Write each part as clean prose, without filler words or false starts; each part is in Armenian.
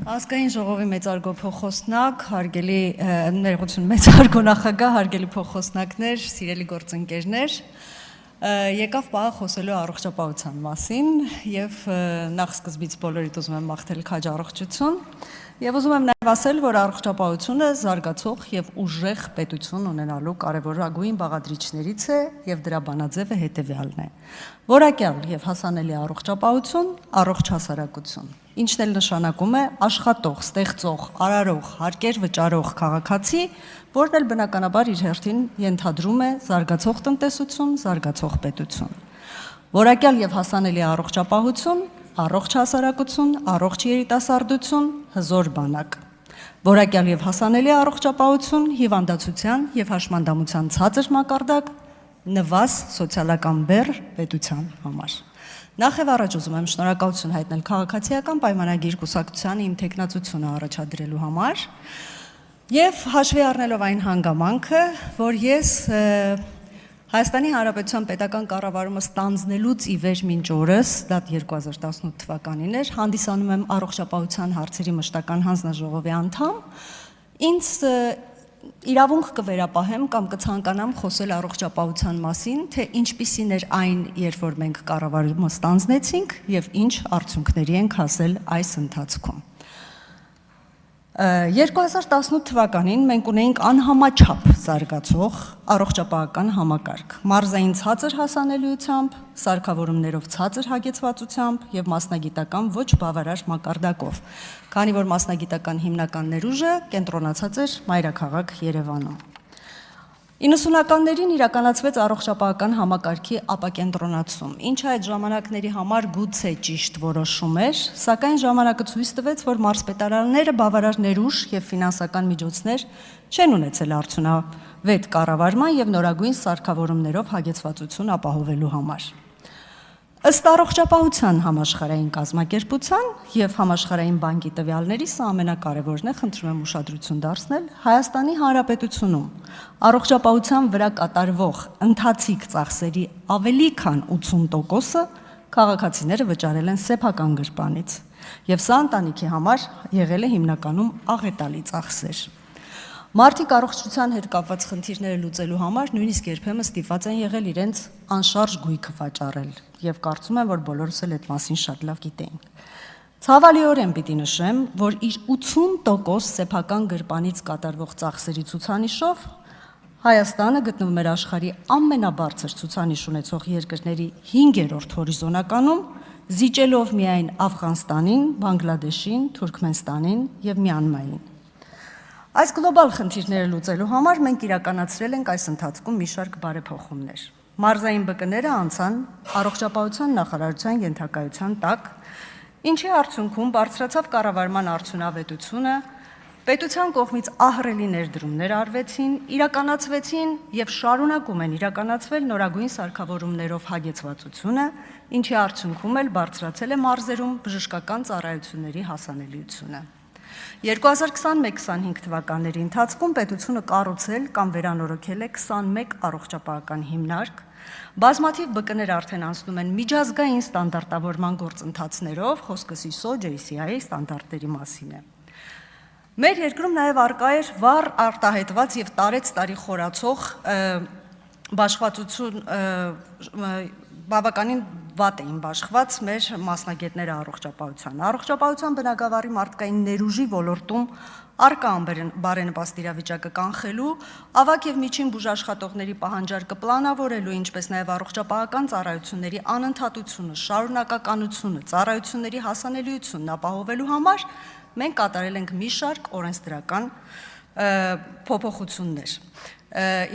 Ազգային ժողովի մեծարգո փոխոսնակ, հարգելի ներողություն մեծարգո նախագահ, հարգելի փոխոսնակներ, սիրելի գործընկերներ, եկավ պահը խոսելու առողջապահության մասին եւ նախ սկզբից բոլորիդ ուզում եմ մաղթել քաջ առողջություն եւ ուզում եմ նաեւ ասել, որ առողջապահությունը զարգացող եւ ուժեղ պետություն ունենալու կարեւորագույն բաղադրիչներից է եւ դրա բանաձևը հետեւյալն է. Որակյալ եւ հասանելի առողջապահություն, առողջ հասարակություն, ինչն էլ նշանակում է աշխատող, ստեղծող, արարող, հարկեր վճարող քաղաքացի, որն էլ բնականաբար իր հերթին ենթադրում է զարգացող տնտեսություն, զարգացող պետություն։ Որակյալ եւ հասանելի առողջապահություն, առողջ հասարակություն, առողջ երիտասարդություն, հզոր բանակ։ Որակյալ եւ հասանելի առողջապահություն, հիվանդացության եւ հաշմանդամության ցածր մակարդակ, նվազ սոցիալական բեռ պետության համար։ Նախ եւ առաջ ուզում եմ շնորհակալություն հայտնել քաղաքացիական պայմանագիր կուսակցությանը իմ թեկնածությունը առաջադրելու համար եւ հաշվի առնելով այն հանգամանքը, որ ես Հայաստանի Հանրապետության պետական կառավարումը ստանձնելուց ի վեր մինչ օրս, դա 2018 թվականին էր, հանդիսանում եմ առողջապահության հարցերի մշտական հանձնաժողովի անդամ, ինձ իրավունք կվերապահեմ կամ կցանկանամ խոսել առողջապահության մասին, թե ինչպիսին էր այն, երբ որ մենք կառավարումը ստանձնեցինք եւ ինչ արդյունքների ենք հասել այս ընթացքում։ 2018 թվականին մենք ունեինք անհամաչափ զարգացող առողջապահական համակարգ, մարզային ցածր հասանելիությամբ, սարքավորումներով ցածր հագեցվածությամբ եւ մասնագիտական ոչ բավարար մակարդակով, քանի որ մասնագիտական հիմնական ներուժը կենտրոնացած էր մայրաքաղաք Երևանում։ 90-ականներին իրականացվեց առողջապահական համակարգի ապակենտրոնացում, ինչը այդ ժամանակների համար գուցե ճիշտ որոշում էր, սակայն ժամանակը ցույց տվեց, որ մարզպետարանները բավարար ներուժ եւ ֆինանսական միջոցներ չեն ունեցել արդյունավետ կառավարման եւ նորագույն սարքավորումներով հագեցվածություն ապահովելու համար։ Ըստ առողջապահության համաշխարհային կազմակերպության եւ համաշխարհային բանկի տվյալների սա ամենակարևորն է, խնդրում եմ ուշադրություն դարձնել, Հայաստանի Հանրապետությունում առողջապահության վրա կատարվող ընթացիկ ծախսերի ավելի քան 80%-ը քաղաքացիները վճարել են սեփական գրպանից եւ սա ընտանիքի համար եղել է հիմնականում աղետալի ծախսեր։ Մարդիկ առողջության հետ կապված խնդիրները լուծելու համար նույնիսկ երբեմն ստիպված են եղել իրենց անշարժ գույքը վաճառել եւ կարծում եմ, որ բոլորս էլ այդ մասին շատ լավ գիտենք։ Ցավալիորեն պիտի նշեմ, որ իր 80% սեփական գրպանից կատարվող ծախսերի ցուցանիշով Հայաստանը գտնվում էր աշխարհի ամենաբարձր ցուցանիշ ունեցող երկրների 5-րդ հորիզոնականում, զիջելով միայն Աֆղանստանին, Բանգլադեշին, Թուրքմենստանին եւ Մյանմարին։ Այս գլոբալ խնդիրները լուծելու համար մենք իրականացրել ենք այս ընթացքում մի շարք բարեփոխումներ։ Մարզային ԲԿ-ները անցան առողջապահության նախարարության ենթակայության տակ, ինչի արդյունքում բարձրացավ կառավարման արդյունավետությունը, պետության կողմից ահռելի ներդրումներ արվեցին, իրականացվեցին եւ շարունակում են իրականացվել նորագույն սարքավորումներով հագեցվածությունը, ինչի արդյունքում էլ բարձրացել է մարզերում բժշկական ծառայությունների հասանելիությունը։ 2021-25 թվականների ընթացքում պետությունը կառուցել կամ վերանորոգել է 21 առողջապահական հիմնարկ, բազմաթիվ ԲԿ-ներ արդեն անցնում են միջազգային ստանդարտավորման գործընթացներով, խոսքս ISO, JCI ստանդարտների մասին է։ Մեր երկրում նաև արկա էր վառ արտահայտված եւ տարեց-տարի խորացող բաշխվածություն բավականին վատ էին բաշխված մեր մասնագետները առողջապահության։ Առողջապահության բնագավառի մարդկային ներուժի ոլորտում արկա բարենպաստ իրավիճակը կանխելու, ավագ եւ միջին բուժաշխատողների պահանջարկը պլանավորելու, ինչպես նաեւ առողջապահական ծառայությունների անընդհատությունը, շարունակականությունը, ծառայությունների հասանելիությունն ապահովելու համար մենք կատարել ենք մի շարք օրենսդրական փոփոխություններ։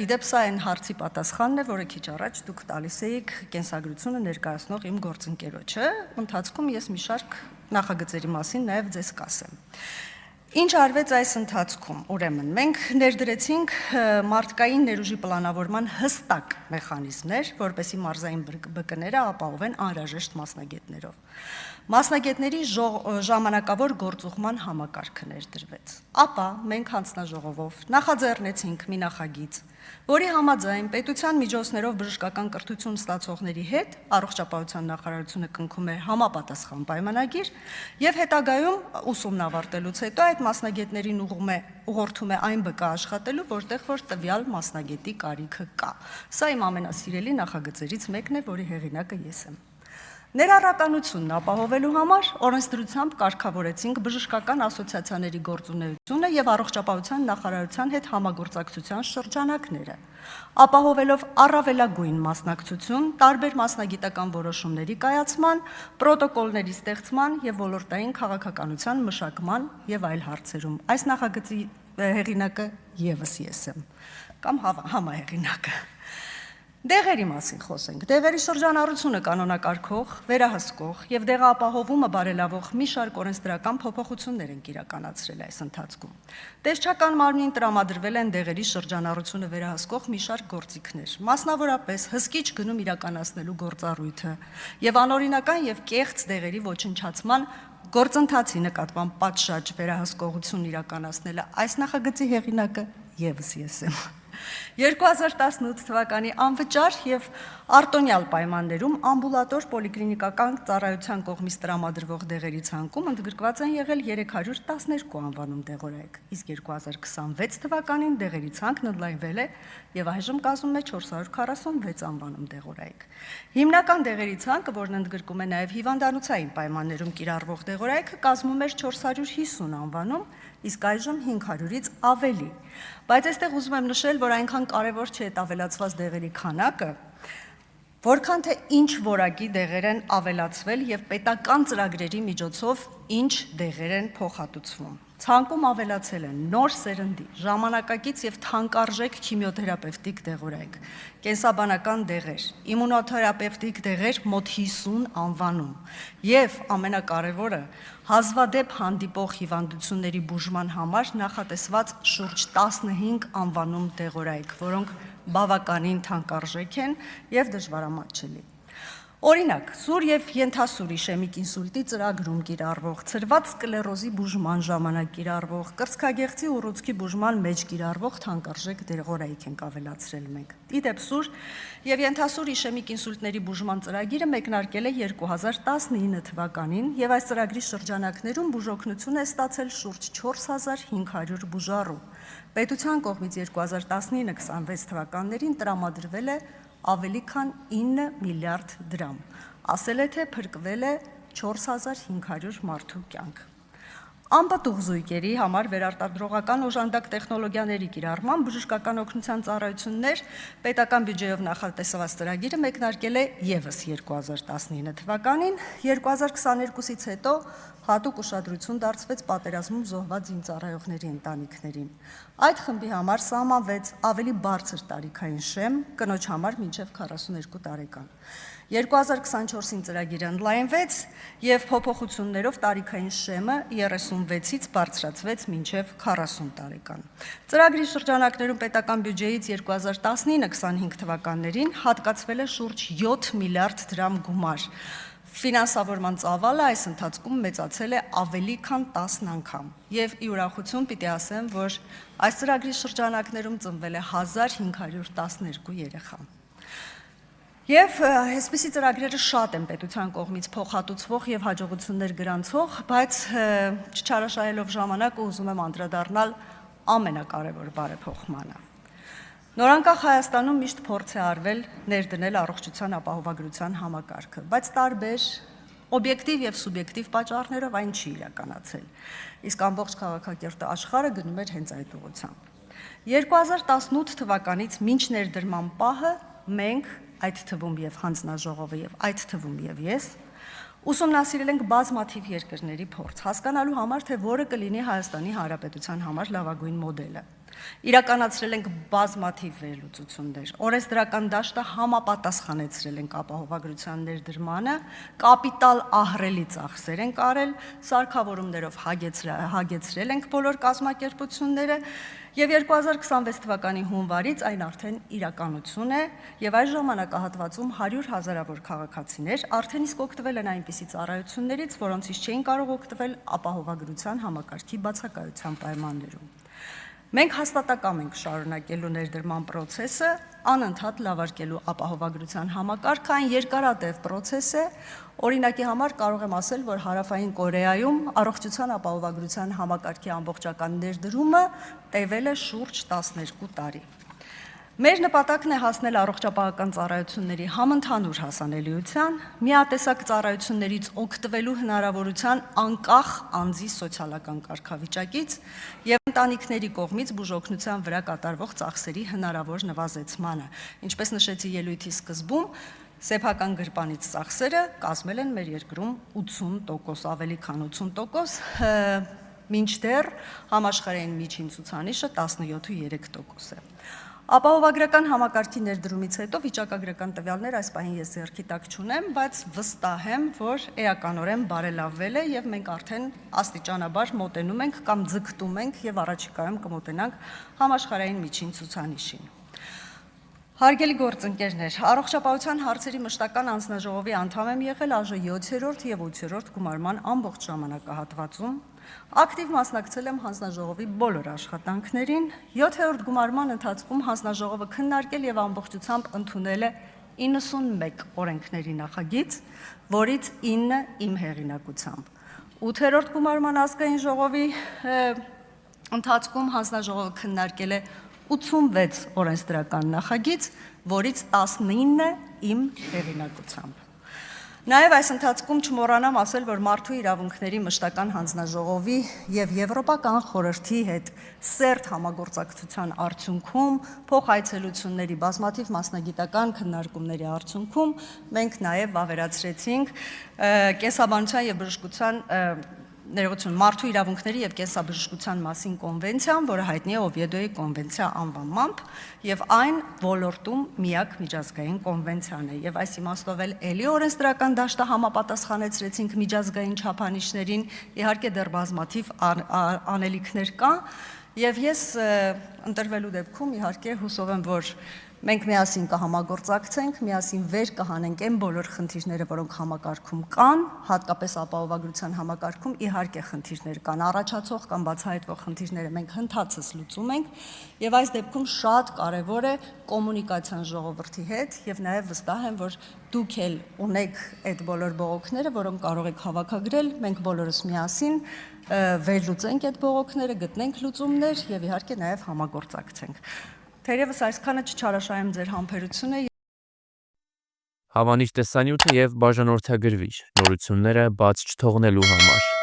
Իդեպ սա այն հարցի պատասխանն է, որը քիչ առաջ դուք տալիս էիք կենսագրությունը ներկայացնող իմ գործընկերոջը, ընթացքում ես մի շարք նախագծերի մասին նաև ձեզ կասեմ։ Ինչ արվեց այս ընթացքում, ուրեմն մենք ներդրեցինք մարդկային ներուժի պլանավորման հստակ մեխանիզմներ, որպեսզի մարզային ԲԿ-ները ապահովեն անհրաժեշտ մասնագետներով։ Մասնագետների ժամանակավոր գործուղման համակարգը ներդրվեց։ Ապա մենք հանձնաժողովով նախաձեռնեցինք մի նախագիծ, որի համաձայն պետության միջոցներով բժշկական կրթություն ստացողների հետ առողջապահության նախարարությունը կնքում է համապատասխան պայմանագիր եւ հետագայում ուսումն ավարտելուց հետո այդ մասնագետներին ուղղորդում է այն ԲԿ աշխատելու, որտեղ որ տվյալ մասնագետի կարիքը կա։ Սա իմ ամենասիրելի նախագծերից մեկն է, որի հեղինակը ես եմ։ Ներառականությունն ապահովելու համար օրենսդրությամբ կարգավորեցինք բժշկական ասոցիացիաների գործունեությունը եւ առողջապահության նախարարության հետ համագործակցության շրջանակները, ապահովելով առավելագույն մասնակցություն, տարբեր մասնագիտական որոշումների կայացման, պրոտոկոլների ստեղծման եւ ոլորտային քաղաքականության մշակման եւ այլ հարցերում։ Այս նախագծի հեղինակը եւս ես եմ, կամ համահեղինակը։ Դեղերի մասին խոսենք։ Դեղերի շրջանառությունը կանոնակարգող, վերահսկող եւ դեղապահովումը բարելավող մի շարք օրենսդրական փոփոխություններ են իրականացրել այս ընթացքում։ Տեսչական մարմնին տրամադրվել են դեղերի շրջանառությունը վերահսկող մի շարք գործիքներ, մասնավորապես հսկիչ գնում իրականացնելու գործառույթը եւ անօրինական եւ կեղծ դեղերի ոչնչացման գործընթացի նկատմամբ պատշաճ վերահսկողություն իրականացնելը։ Այս նախագծի հեղինակը եւս ես եմ։ 2018 թվականի անվճար եւ արտոնյալ պայմաններում ամբուլատոր պոլիկլինիկական ծառայության կողմից տրամադրվող դեղերի ցանկում ընդգրկված են եղել 312 անվանում դեղորայք, իսկ 2026 թվականին դեղերի ցանկն ընդլայնվել է եւ այժմ կազմում է 446 անվանում դեղորայք։ Հիմնական դեղերի ցանկը, որն ընդգրկում է նաեւ հիվանդանոցային պայմաններում կիրառվող դեղորայքը, կազմում էր 450 անվանում, իսկ այժմ 500-ից ավելի։ Բայց այստեղ ուզում եմ նշել, որ այնքան կարևոր չէ այդ ավելացված դեղերի քանակը, որքան թե ինչ որակի դեղեր են ավելացվել եւ պետական ծրագրերի միջոցով ինչ դեղեր են փոխհատուցվում։ Ցանկում ավելացել են նոր սերնդի, ժամանակակից եւ թանկարժեք քիմիոթերապևտիկ դեղորայք, կենսաբանական դեղեր, իմունոթերապևտիկ դեղեր մոտ 50 անվանում եւ ամենակարևորը հազվադեպ հանդիպող հիվանդությունների բուժման համար նախատեսված շուրջ 15 անվանում դեղորայք, որոնք բավականին թանկարժեք են եւ դժվարամատչելի։ Օրինակ, սուր եւ ենթասուր իշեմիկ ինսուլտի ծրագրում կիրառվող, ցրված սկլերոզի բուժման ժամանակ կիրառվող, կրծքագեղձի ուռուցքի բուժման մեջ կիրառվող թանկարժեք դեղորայք ենք ավելացրել մենք։ Իդեպ սուր եւ ենթասուր իշեմիկ ինսուլտների բուժման ծրագիրը մեկնարկել է 2019 թվականին եւ այս ծրագրի շրջանակներում բուժօգնություն է ստացել շուրջ 4500 բուժառու։ Պետության կողմից 2019-26 թվականներին տրամադրվել է ավելի քան 9 միլիարդ դրամ, ասել է, թե փրկվել է 4500 մարդու կյանք։ Անպտուղ զույգերի համար վերարտադրողական օժանդակ տեխնոլոգիաների կիրառման բժշկական օգնության ծառայություններ պետական բյուջեով նախատեսված ծրագիրը մեկնարկել է եւս 2019 թվականին, 2022-ից հետո հատուկ ուշադրություն դարձվեց պատերազմում զոհված զինծառայողների ընտանիքներին։ Այդ խմբի համար սահմանվեց ավելի բարձր տարիքային շեմ, կնոջ համար մինչև 42 տարեկան։ 2024-ին ծրագիրը ընդլայնվեց եւ փոփոխություններով տարիքային շեմը 36-ից բարձրացվեց մինչև 40 տարեկան։ Ծրագրի շրջանակներում պետական բյուջեից 2019-25 թվականներին հատկացվել է շուրջ 7 միլիարդ դրամ գումար։ Ֆինանսավորման ծավալը այս ընթացքում մեծացել է ավելի քան 10 անգամ եւ ի ուրախություն պիտի ասեմ, որ այս ծրագրի շրջանակներում ծնվել է 1512 երեխա։ Եվ այսպիսի ծրագրերը շատ են պետության կողմից փոխհատուցվող եւ հաջողություններ գրանցող, բայց չչարաշահելով ժամանակը ուզում եմ անդրադառնալ ամենակարևոր բարեփոխմանը։ Նորանկախ Հայաստանում միշտ փորձ է արվել ներդնել առողջության ապահովագրության համակարգը, բայց տարբեր օբյեկտիվ եւ սուբյեկտիվ պատճառներով այն չի իրականացել։ Իսկ ամբողջ քաղաքակիրթ աշխարհը գնում էր հենց այդ ուղղությամբ։ 2018 թվականից մինչ ներդրման պահը մենք, այդ թվում եւ հանձնաժողովը եւ այդ թվում եւ ես, ուսումնասիրել ենք բազմաթիվ երկրների փորձ, հասկանալու համար, թե որը կլինի Հայաստանի Հանրապետության համար լավագույն մոդելը։ Իրականացրել ենք բազմաթիվ վերլուծություններ, օրենսդրական դաշտը համապատասխանեցրել ենք ապահովագրության ներդրմանը, կապիտալ ահռելի ծախսեր ենք արել, սարքավորումներով հագեցրել ենք բոլոր կազմակերպությունները եւ 2026 թվականի հունվարից այն արդեն իրականություն է եւ այս ժամանակահատվածում 100 հազարավոր քաղաքացիներ արդեն իսկ օգտվել են այնպիսի ծառայություններից, որոնցից չէին կարող օգտվել ապահովագրության համակարգի բացակայության պայմաններում։ Մենք հաստատակամ ենք շարունակելու ներդրման պրոցեսը, անընդհատ լավարկելու ապահովագրության համակարգը, այն երկարատև պրոցես է, օրինակի համար կարող եմ ասել, որ Հարավային Կորեայում առողջության ապահովագրության համակարգի ամբողջական ներդրումը տևել է շուրջ 12 տարի։ Մեր նպատակն է հասնել առողջապահական ծառայությունների համընդհանուր հասանելիության, միատեսակ ծառայություններից օգտվելու հնարավորության անկախ անձի սոցիալական կարգավիճակից եւ ընտանիքների կողմից բուժօգնության վրա կատարվող ծախսերի հնարավոր նվազեցմանը։ Ինչպես նշեցի ելույթի սկզբում, սեփական գրպանից ծախսերը կազմել են մեր երկրում 80%, ավելի քան 80%, մինչդեռ համաշխարհային միջին ցուցանիշը 17.3% է։ Ապահովագրական համակարգի ներդրումից հետո վիճակագրական տվյալներ այս պահին ես ձեռքի տակ չունեմ, բայց վստահ եմ, որ էականորեն բարելավվել է եւ մենք արդեն աստիճանաբար մոտենում ենք կամ ձգտում ենք եւ առաջիկայում կմոտենանք համաշխարհային միջին ցուցանիշին։ Հարգելի գործընկերներ, առողջապահության հարցերի մշտական անձնաժողովի անդամ եմ եղել ԱԺ 7-րդ եւ 8-րդ գումարման ամբողջ ժամանակահատվածում, ակտիվ մասնակցել եմ հանձնաժողովի բոլոր աշխատանքներին, 7-րդ գումարման ընթացքում հանձնաժողովը քննարկել եւ ամբողջությամբ ընդունել է 91 օրենքների նախագիծ, որից 9 իմ հեղինակությամբ։ 8-րդ գումարման ազգային ժողովի ընթացքում հանձնաժողովը քննարկել է 86 օրենսդրական նախագիծ, որից 19-ը իմ հեղինակությամբ։ Նաև այս ընթացքում չմոռանամ ասել, որ մարդու իրավունքների մշտական հանձնաժողովի եւ Եվրոպական խորհրդի հետ սերտ համագործակցության արդյունքում, փոխայցելությունների բազմաթիվ մասնագիտական քննարկումների արդյունքում մենք նաև վավերացրեցինք կենսաբանության եւ բժշկության մարդու իրավունքների եւ կենսաբժշկության մասին կոնվենցիան, որը հայտնի է Օվիեդոյի կոնվենցիա անվամամբ, եւ այն ոլորտում միակ միջազգային կոնվենցիան է։ Եվ այս իմաստով էլի օրենսդրական դաշտը համապատասխանեցրեցինք միջազգային չափանիշներին, իհարկե դեռ բազմաթիվ անելիքներ կա, եւ ես ընտրվելու դեպքում իհարկե հուսով եմ, որ մենք միասին կհամագործակցենք, միասին վեր կհանենք այն բոլոր խնդիրները, որոնք համակարգում կան, հատկապես ապահովագրության համակարգում իհարկե խնդիրներ կան, առաջացող կամ բացահայտվող խնդիրները մենք հնդածս լուծում ենք, եւ այս դեպքում շատ կարեւոր է կոմունիկացիան ժողովրդի հետ եւ նաեւ վստահ եմ, որ դուք էլ ունեք այդ բոլոր բողոքները, որոնք կարող եք հավաքագրել, մենք բոլորս միասին վերլուծենք այդ բողոքները, գտնենք լուծումներ եւ իհարկե նաեւ համագործակցենք։ Թերևս այսքանը չչարաշահեմ ձեր համբերությունը։ Հավանիչ տեսանյութը եւ բաժանորդագրվիչ նորությունները բաց չթողնելու համար։